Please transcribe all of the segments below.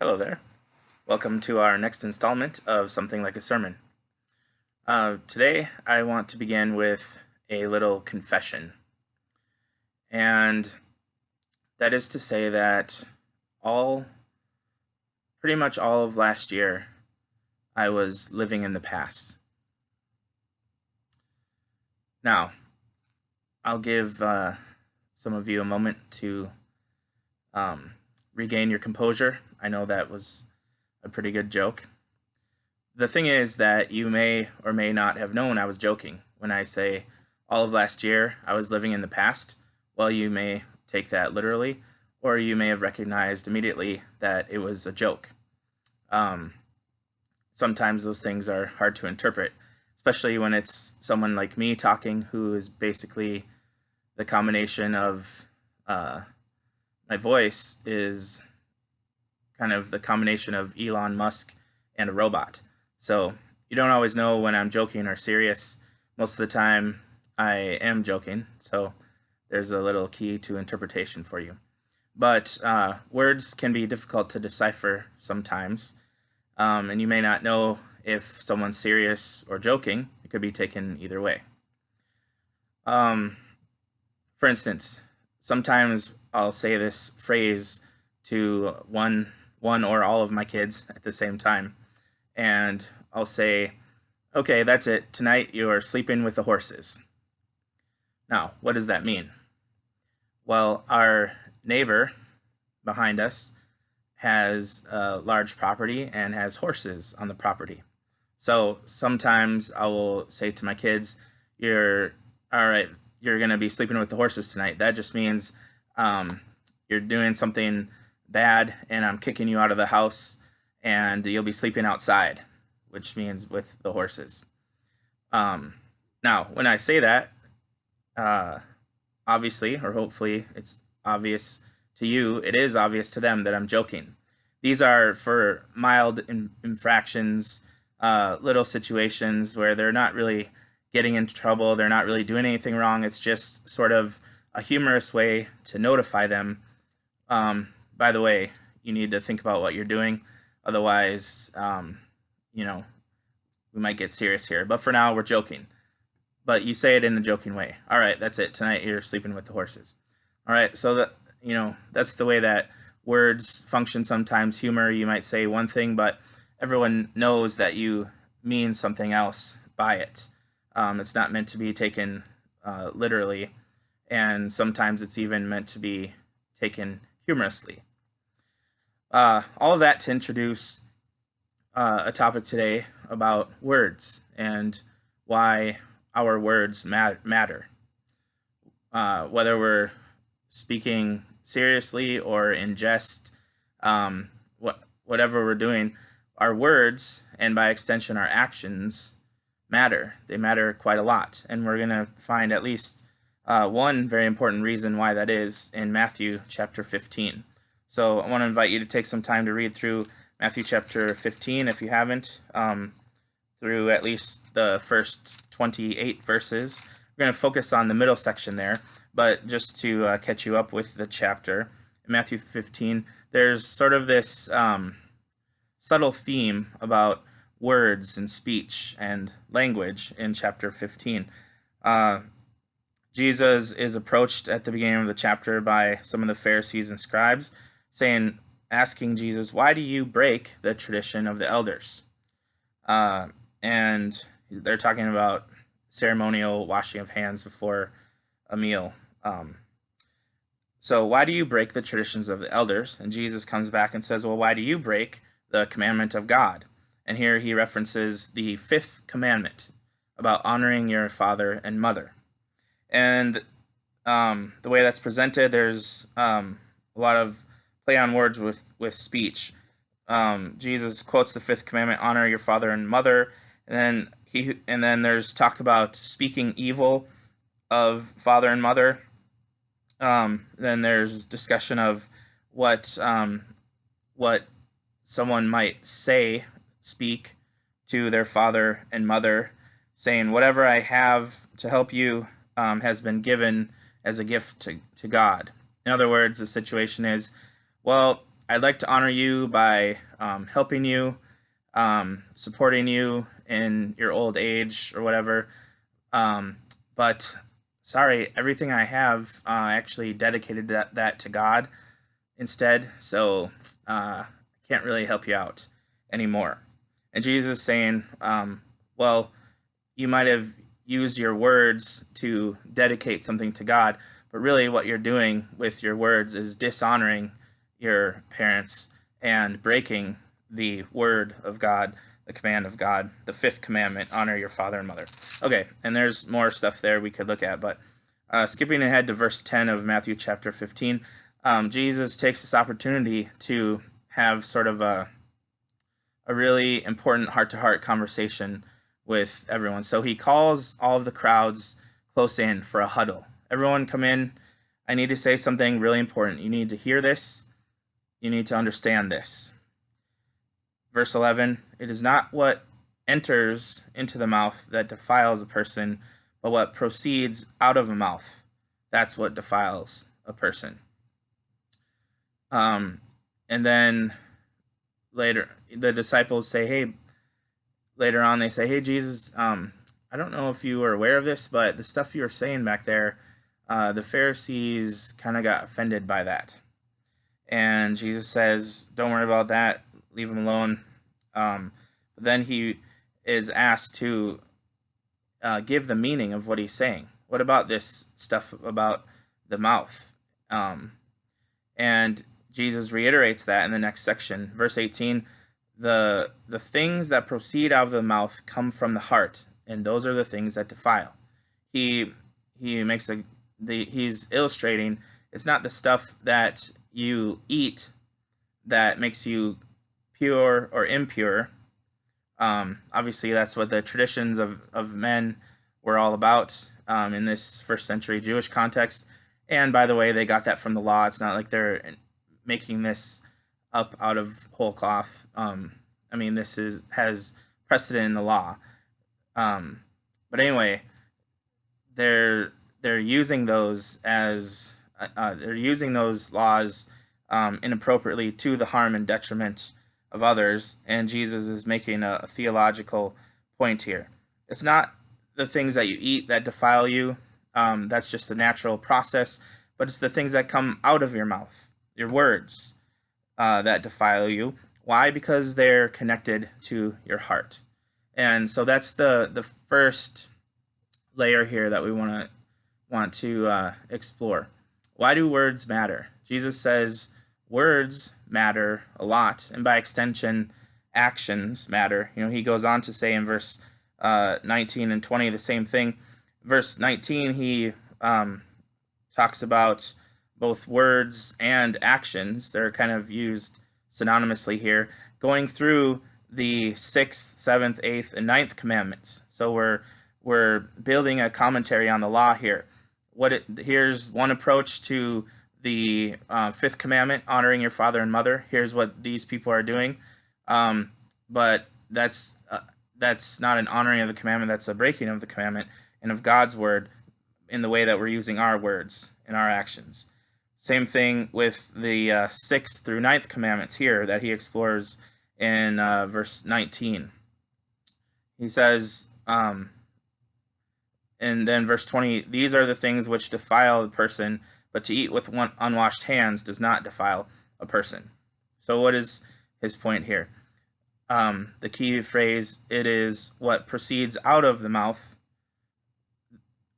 Hello there. Welcome to our next installment of Something Like a Sermon. Today, I want to begin with a little confession. And that is to say that pretty much all of last year, I was living in the past. Now, I'll give some of you a moment to regain your composure. I know that was a pretty good joke. The thing is that you may or may not have known I was joking when I say all of last year I was living in the past. Well, you may take that literally, or you may have recognized immediately that it was a joke. Sometimes those things are hard to interpret, especially when it's someone like me talking, who is basically the combination of my voice is kind of the combination of Elon Musk and a robot. So you don't always know when I'm joking or serious. Most of the time I am joking, so there's a little key to interpretation for you. But words can be difficult to decipher sometimes, and you may not know if someone's serious or joking. It could be taken either way. For instance, sometimes I'll say this phrase to one or all of my kids at the same time, and I'll say, "Okay, that's it. Tonight you are sleeping with the horses." Now, what does that mean? Well, our neighbor behind us has a large property and has horses on the property. So sometimes I will say to my kids, "You're all right. You're going to be sleeping with the horses tonight." That just means you're doing something bad, and I'm kicking you out of the house, and you'll be sleeping outside, which means with the horses. Now, when I say that, obviously, or hopefully it's obvious to you, it is obvious to them that I'm joking. These are for mild infractions, little situations where they're not really getting into trouble, they're not really doing anything wrong. It's just sort of a humorous way to notify them. By the way, you need to think about what you're doing. Otherwise, we might get serious here. But for now, we're joking. But you say it in a joking way. All right, that's it. Tonight you're sleeping with the horses. All right, so that's the way that words function sometimes. Humor, you might say one thing, but everyone knows that you mean something else by it. It's not meant to be taken literally, and sometimes it's even meant to be taken humorously. All of that to introduce a topic today about words and why our words matter. Whether we're speaking seriously or in jest, whatever we're doing, our words, and by extension our actions, matter. They matter quite a lot, and we're going to find at least one very important reason why that is in Matthew chapter 15. So I want to invite you to take some time to read through Matthew chapter 15 if you haven't, through at least the first 28 verses. We're going to focus on the middle section there, but just to catch you up with the chapter, in Matthew 15, there's sort of this subtle theme about words and speech and language in chapter 15. Jesus is approached at the beginning of the chapter by some of the Pharisees and scribes, asking Jesus, "Why do you break the tradition of the elders?" And they're talking about ceremonial washing of hands before a meal. So why do you break the traditions of the elders? And Jesus comes back and says, "Well, why do you break the commandment of God?" And here he references the fifth commandment about honoring your father and mother. And the way that's presented, there's a lot of play on words with speech. Jesus quotes the fifth commandment, honor your father and mother, and then there's talk about speaking evil of father and mother. Then there's discussion of what someone might speak to their father and mother, saying, "Whatever I have to help you has been given as a gift to God." In other words, the situation is, well, I'd like to honor you by helping you, supporting you in your old age or whatever. But sorry, everything I have actually dedicated that to God instead, so I can't really help you out anymore. And Jesus is saying, well, you might have used your words to dedicate something to God, but really what you're doing with your words is dishonoring your parents and breaking the word of God, the command of God, the fifth commandment, honor your father and mother. Okay, and there's more stuff there we could look at, but skipping ahead to verse 10 of Matthew chapter 15, Jesus takes this opportunity to have sort of a really important heart-to-heart conversation with everyone. So he calls all of the crowds close in for a huddle. Everyone come in. I need to say something really important. You need to hear this. You need to understand this. Verse 11, it is not what enters into the mouth that defiles a person, but what proceeds out of a mouth. That's what defiles a person. And then later, the disciples say, hey, later on they say, hey, Jesus, I don't know if you were aware of this, but the stuff you were saying back there, the Pharisees kind of got offended by that. And Jesus says, don't worry about that, leave him alone. But then he is asked to give the meaning of what he's saying. What about this stuff about the mouth? And Jesus reiterates that in the next section. Verse 18, the things that proceed out of the mouth come from the heart, and those are the things that defile. He makes he's illustrating it's not the stuff that you eat that makes you pure or impure. Obviously, that's what the traditions of men were all about in this first century Jewish context. And by the way, they got that from the law. It's not like they're making this up out of whole cloth. I mean, this has precedent in the law. But anyway, they're using those as they're using those laws inappropriately to the harm and detriment of others. And Jesus is making a theological point here. It's not the things that you eat that defile you. That's just a natural process. But it's the things that come out of your mouth, your words, that defile you. Why? Because they're connected to your heart. And so that's the first layer here that we want to explore. Why do words matter? Jesus says words matter a lot, and by extension, actions matter. You know, he goes on to say in verse 19 and 20 the same thing. Verse 19, he talks about both words and actions. They're kind of used synonymously here, going through the 6th, 7th, 8th, and 9th commandments. So we're building a commentary on the law here. Here's one approach to the 5th commandment, honoring your father and mother. Here's what these people are doing. But that's not an honoring of the commandment. That's a breaking of the commandment and of God's word in the way that we're using our words and our actions. Same thing with the 6th through 9th commandments here that he explores in verse 19. He says, and then verse 20, these are the things which defile the person, but to eat with unwashed hands does not defile a person. So what is his point here? The key phrase, it is what proceeds out of the mouth,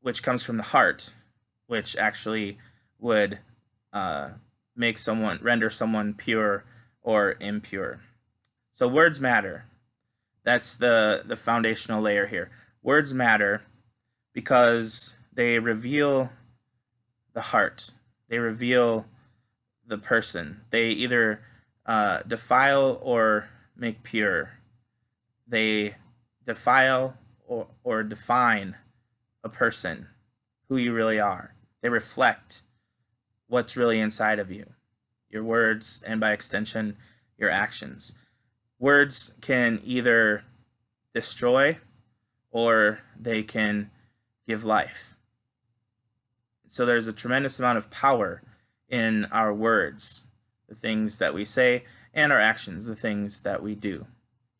which comes from the heart, which actually would render someone pure or impure. So words matter. That's the foundational layer here. Words matter because they reveal the heart. They reveal the person. They either defile or make pure. They defile or define a person, who you really are. They reflect what's really inside of you, your words, and by extension, your actions. Words can either destroy or they can give life. So there's a tremendous amount of power in our words. the things that we say, and our actions, the things that we do.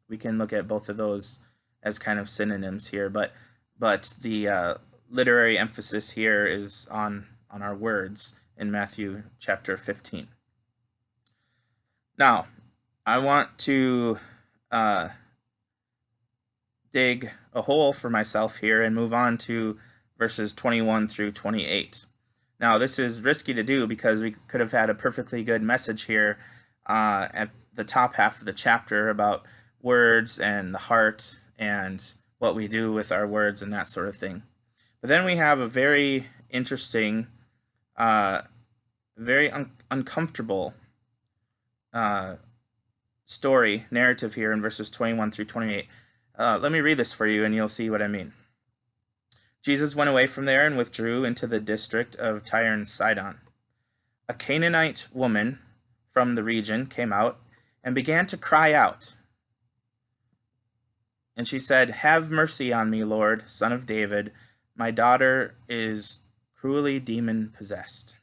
We can look at both of those as kind of synonyms here, but the literary emphasis here is on our words in Matthew chapter 15. Now, I want to dig a hole for myself here and move on to verses 21 through 28. Now, this is risky to do because we could have had a perfectly good message here at the top half of the chapter about words and the heart and what we do with our words and that sort of thing. But then we have a very interesting, very uncomfortable narrative here in verses 21 through 28. Let me read this for you and you'll see what I mean. Jesus went away from there and withdrew into the district of Tyre and Sidon. A Canaanite woman from the region came out and began to cry out. And she said, "Have mercy on me, Lord, Son of David. My daughter is cruelly demon-possessed."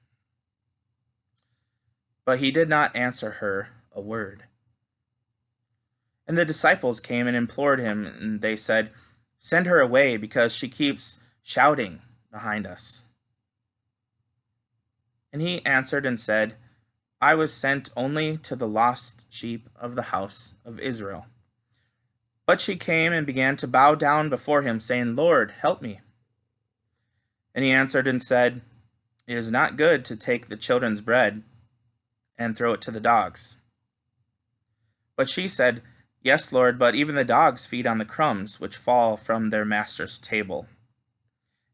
But he did not answer her a word. And the disciples came and implored him, and they said, "Send her away, because she keeps shouting behind us." And he answered and said, "I was sent only to the lost sheep of the house of Israel." But she came and began to bow down before him, saying, "Lord, help me." And he answered and said, "It is not good to take the children's bread and throw it to the dogs." But she said, "Yes, Lord, but even the dogs feed on the crumbs which fall from their master's table."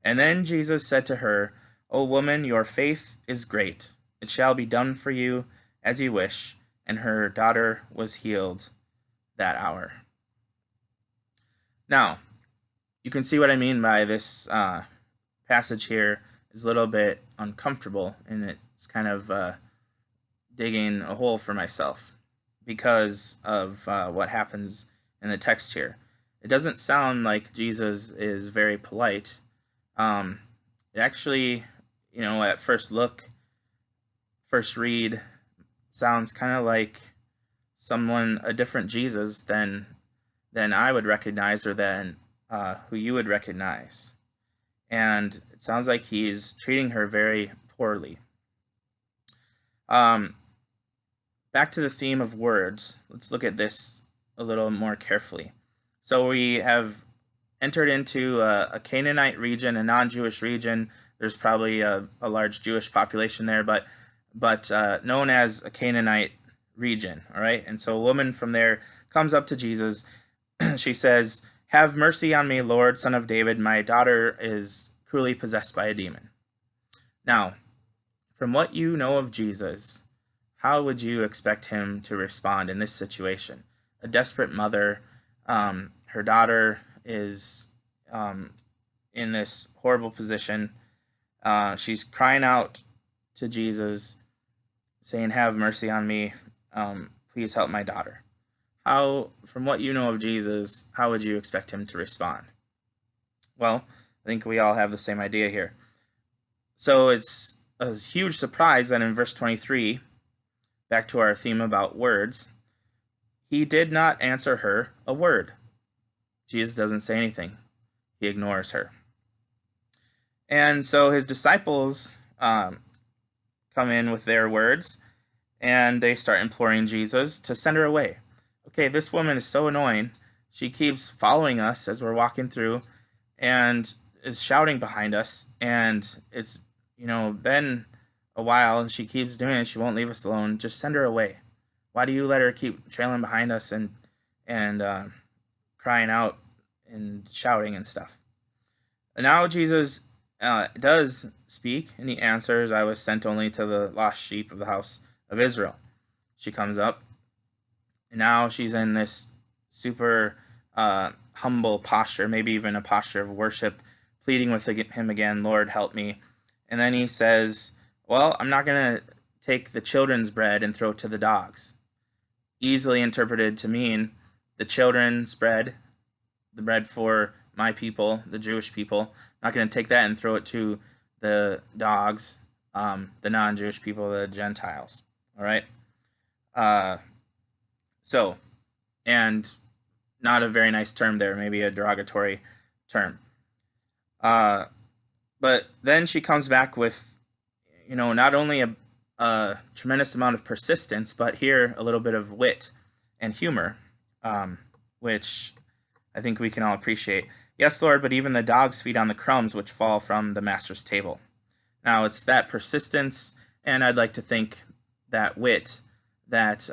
And then Jesus said to her, "O woman, your faith is great. It shall be done for you as you wish." And her daughter was healed that hour. Now, you can see what I mean by this passage here is a little bit uncomfortable, and it's kind of digging a hole for myself because of what happens in the text here. It doesn't sound like Jesus is very polite. It actually, at first read, sounds kind of like a different Jesus than I would recognize, or than who you would recognize. And it sounds like he's treating her very poorly. Back to the theme of words, let's look at this a little more carefully. So we have entered into a Canaanite region, a non-Jewish region. There's probably a large Jewish population there, but known as a Canaanite region, all right? And so a woman from there comes up to Jesus. She says, "Have mercy on me, Lord, Son of David. My daughter is cruelly possessed by a demon." Now, from what you know of Jesus, how would you expect him to respond in this situation? A desperate mother, her daughter is in this horrible position. She's crying out to Jesus, saying, "Have mercy on me. Please help my daughter." From what you know of Jesus, how would you expect him to respond? Well, I think we all have the same idea here. So it's a huge surprise that in verse 23, back to our theme about words, he did not answer her a word. Jesus doesn't say anything. He ignores her. And so his disciples come in with their words, and they start imploring Jesus to send her away. Okay, this woman is so annoying. She keeps following us as we're walking through and is shouting behind us, and it's been a while, and she keeps doing it. She won't leave us alone. Just send her away. Why do you let her keep trailing behind us and crying out and shouting and stuff? And now Jesus does speak, and he answers, "I was sent only to the lost sheep of the house of Israel." She comes up, and now she's in this super humble posture, maybe even a posture of worship, pleading with him again, "Lord, help me." And then he says, "Well, I'm not going to take the children's bread and throw it to the dogs." Easily interpreted to mean the children's bread, the bread for my people, the Jewish people, I'm not going to take that and throw it to the dogs, the non-Jewish people, the Gentiles. All right? Uh, so, and not a very nice term there, maybe a derogatory term. But then she comes back with, not only a tremendous amount of persistence, but here a little bit of wit and humor, which I think we can all appreciate. Yes, Lord, but even the dogs feed on the crumbs which fall from the master's table. Now, it's that persistence, and I'd like to think that wit that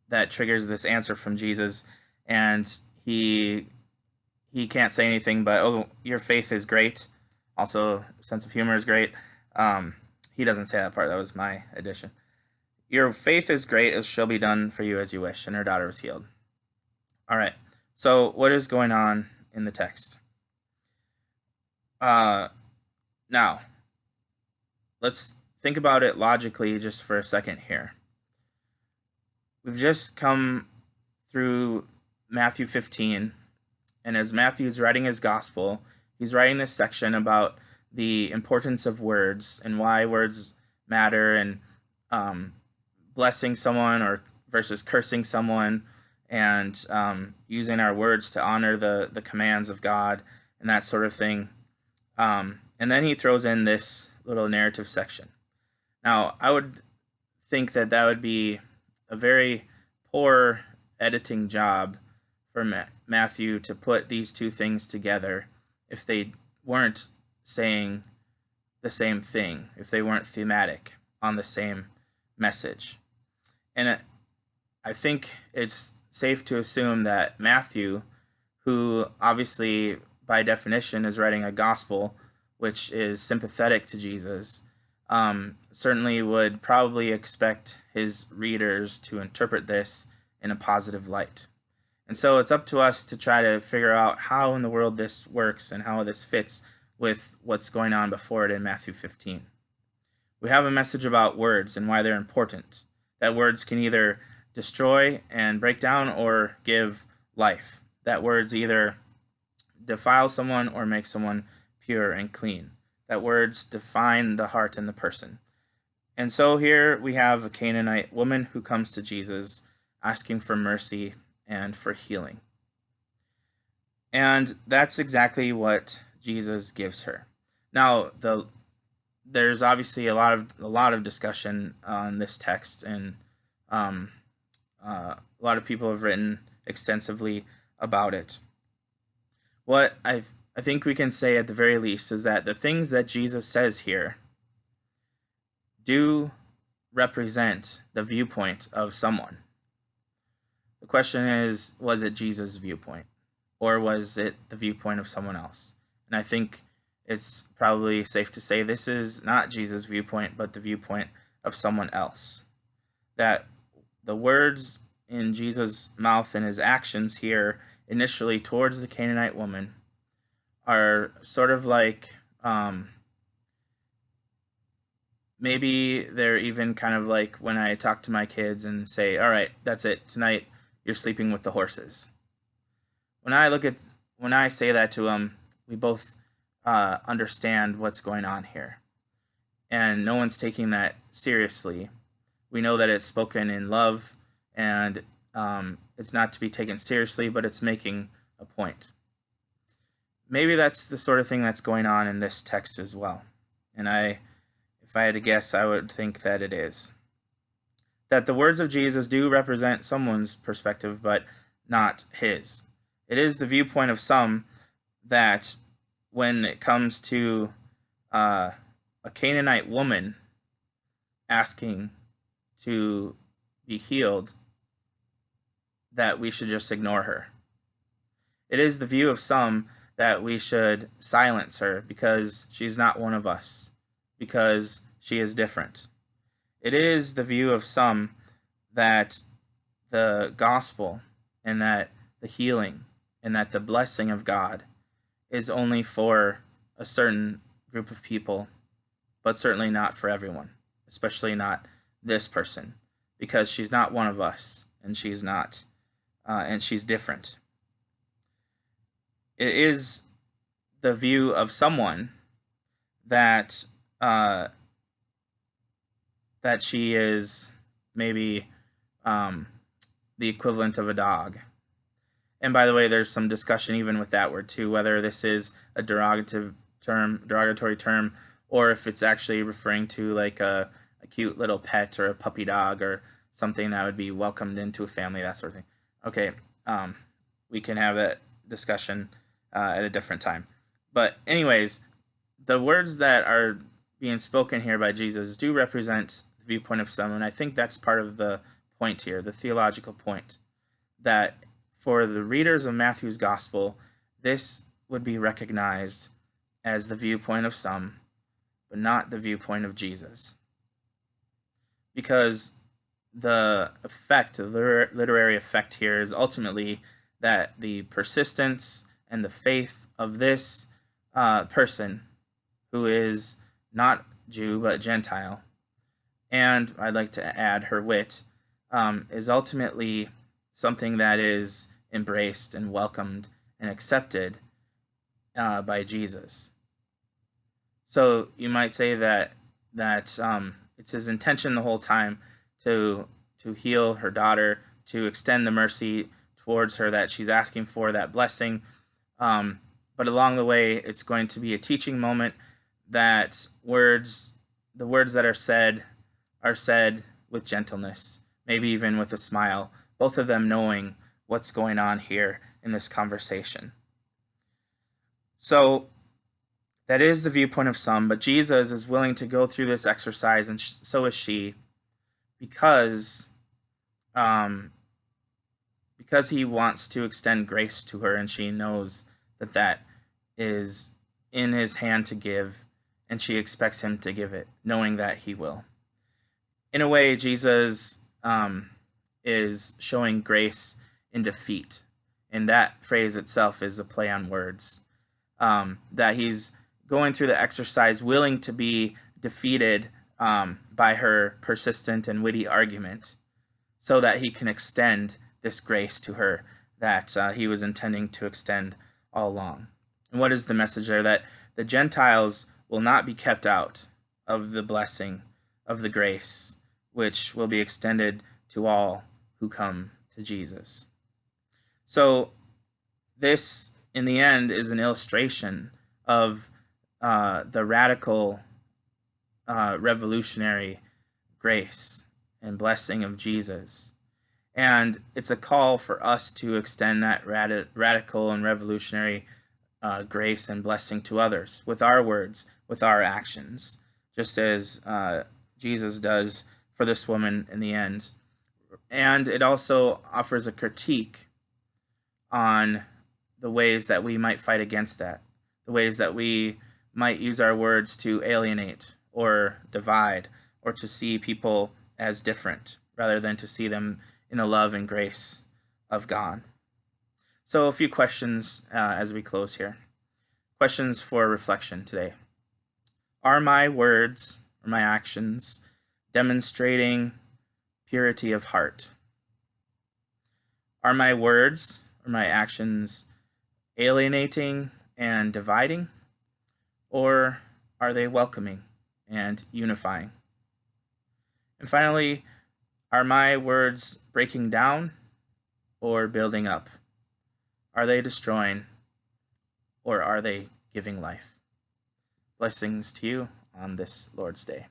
that triggers this answer from Jesus, and he can't say anything but, "Oh, your faith is great." Also, sense of humor is great. He doesn't say that part. That was my addition. Your faith is great. It shall be done for you as you wish. And her daughter was healed. All right. So what is going on in the text? Now, let's think about it logically just for a second here. We've just come through Matthew 15, and as Matthew's writing his gospel, he's writing this section about the importance of words and why words matter, and blessing someone or versus cursing someone, and using our words to honor the commands of God and that sort of thing. And then he throws in this little narrative section. Now, I would think that would be a very poor editing job for Matthew to put these two things together if they weren't saying the same thing, if they weren't thematic on the same message. And I think it's safe to assume that Matthew, who obviously by definition is writing a gospel which is sympathetic to Jesus, certainly would probably expect his readers to interpret this in a positive light. And so it's up to us to try to figure out how in the world this works and how this fits with what's going on before it in Matthew 15. We have a message about words and why they're important, that words can either destroy and break down or give life, that words either defile someone or make someone pure and clean, that words define the heart and the person. And so here we have a Canaanite woman who comes to Jesus asking for mercy and for healing. And that's exactly what Jesus gives her. Now, there's obviously a lot of discussion on this text, and a lot of people have written extensively about it. What I think we can say at the very least is that the things that Jesus says here do represent the viewpoint of someone. The question is, was it Jesus' viewpoint, or was it the viewpoint of someone else? And I think it's probably safe to say this is not Jesus' viewpoint, but the viewpoint of someone else. That the words in Jesus' mouth and his actions here initially towards the Canaanite woman are sort of like, maybe they're even kind of like when I talk to my kids and say, all right, that's it, tonight you're sleeping with the horses. When I say that to them, we both understand what's going on here, and no one's taking that seriously. We know that it's spoken in love, and it's not to be taken seriously, but it's making a point. Maybe that's the sort of thing that's going on in this text as well. And if I had to guess, I would think that it is. That the words of Jesus do represent someone's perspective, but not his. It is the viewpoint of some that when it comes to a Canaanite woman asking to be healed, that we should just ignore her. It is the view of some that we should silence her because she's not one of us, because she is different. It is the view of some that the gospel and that the healing and that the blessing of God is only for a certain group of people, but certainly not for everyone, especially not this person, because she's not one of us, and she's not, and she's different. It is the view of someone that that she is maybe the equivalent of a dog. And by the way, there's some discussion even with that word too, whether this is a derogatory term, or if it's actually referring to like a cute little pet or a puppy dog or something that would be welcomed into a family, that sort of thing. Okay, we can have that discussion at a different time. But anyways, the words that are being spoken here by Jesus do represent the viewpoint of some, and I think that's part of the point here, the theological point, that for the readers of Matthew's gospel, this would be recognized as the viewpoint of some, but not the viewpoint of Jesus. Because the effect, the literary effect here is ultimately that the persistence and the faith of this person who is not Jew but Gentile, and I'd like to add her wit, is ultimately something that is embraced and welcomed and accepted by Jesus. So you might say that it's his intention the whole time to heal her daughter, to extend the mercy towards her that she's asking for, that blessing. But along the way, it's going to be a teaching moment that the words that are said with gentleness, maybe even with a smile, both of them knowing what's going on here in this conversation. So that is the viewpoint of some, but Jesus is willing to go through this exercise, and so is she, because he wants to extend grace to her, and she knows that is in his hand to give, and she expects him to give it, knowing that he will. In a way, Jesus is showing grace in defeat, and that phrase itself is a play on words. That he's going through the exercise willing to be defeated by her persistent and witty argument, so that he can extend this grace to her that he was intending to extend all along. And what is the message there? That the Gentiles will not be kept out of the blessing of the grace, which will be extended to all who come to Jesus. So this, in the end, is an illustration of the radical, revolutionary grace and blessing of Jesus. And it's a call for us to extend that radical and revolutionary grace and blessing to others with our words, with our actions, just as Jesus does for this woman in the end. And it also offers a critique on the ways that we might fight against that, the ways that we might use our words to alienate or divide, or to see people as different rather than to see them in the love and grace of God. So a few questions as we close here. Questions for reflection today. Are my words or my actions demonstrating purity of heart? Are my words or my actions alienating and dividing? Or are they welcoming and unifying? And finally, are my words breaking down or building up? Are they destroying or are they giving life? Blessings to you on this Lord's Day.